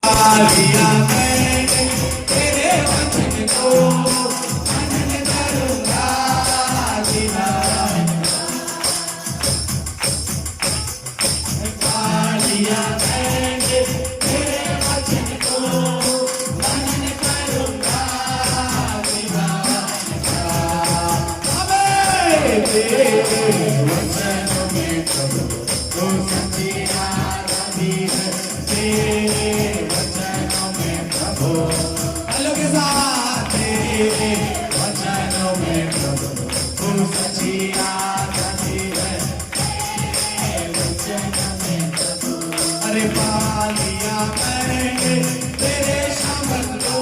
लिया मैंने तेरे वचन को मनन करूंगा जीना लिया मैंने तेरे वचन को मनन करूंगा जीना तेरे वचनों में प्रभु तो सच्ची आजादी है तेरे वचनों में प्रभु हेलो के साथ तेरे वचनों में प्रभु तो सच्ची आजादी है तेरे वचनों में प्रभु अरे पा लिया मैंने तेरे शब्द को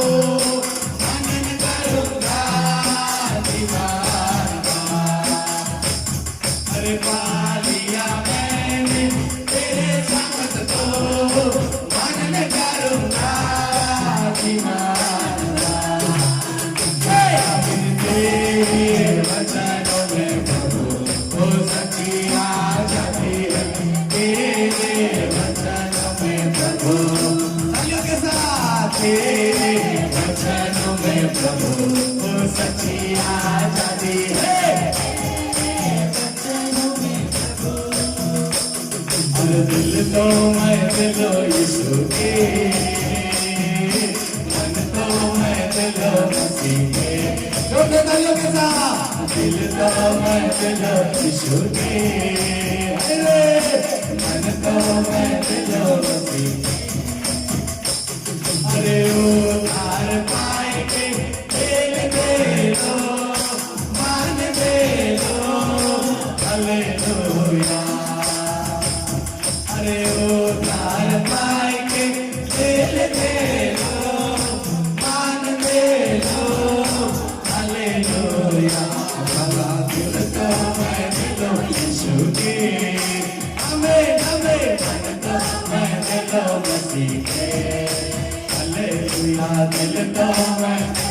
मनन करूंगा दीवाना अरे पा लिया मैंने तेरे शब्द को मनन करूंगा दीवाना तेरे वचनों में प्रभु वो सच्ची आजादी है तेरे वचनों में प्रभु तालियों के साथ तेरे वचनों में प्रभु वो सच्ची आजादी है दिल तो मैं दिलो यीशु के मन तो मैं दिलो मसीह के छोटे तालियों के साथ दिल तो मैं दिलो यीशु के मन तो मैं दिलो मसीह अरे उधार पाएंगे दिल दे दो मान दे दो हालेलुया अरे उधार पाएंगे दिल दे दो मान दे दो हालेलुया भला दिल तो मैं दिलो यीशु के हमें हमें मन तो मैं दिलो मसीह के हालेलुया दिल तो मैं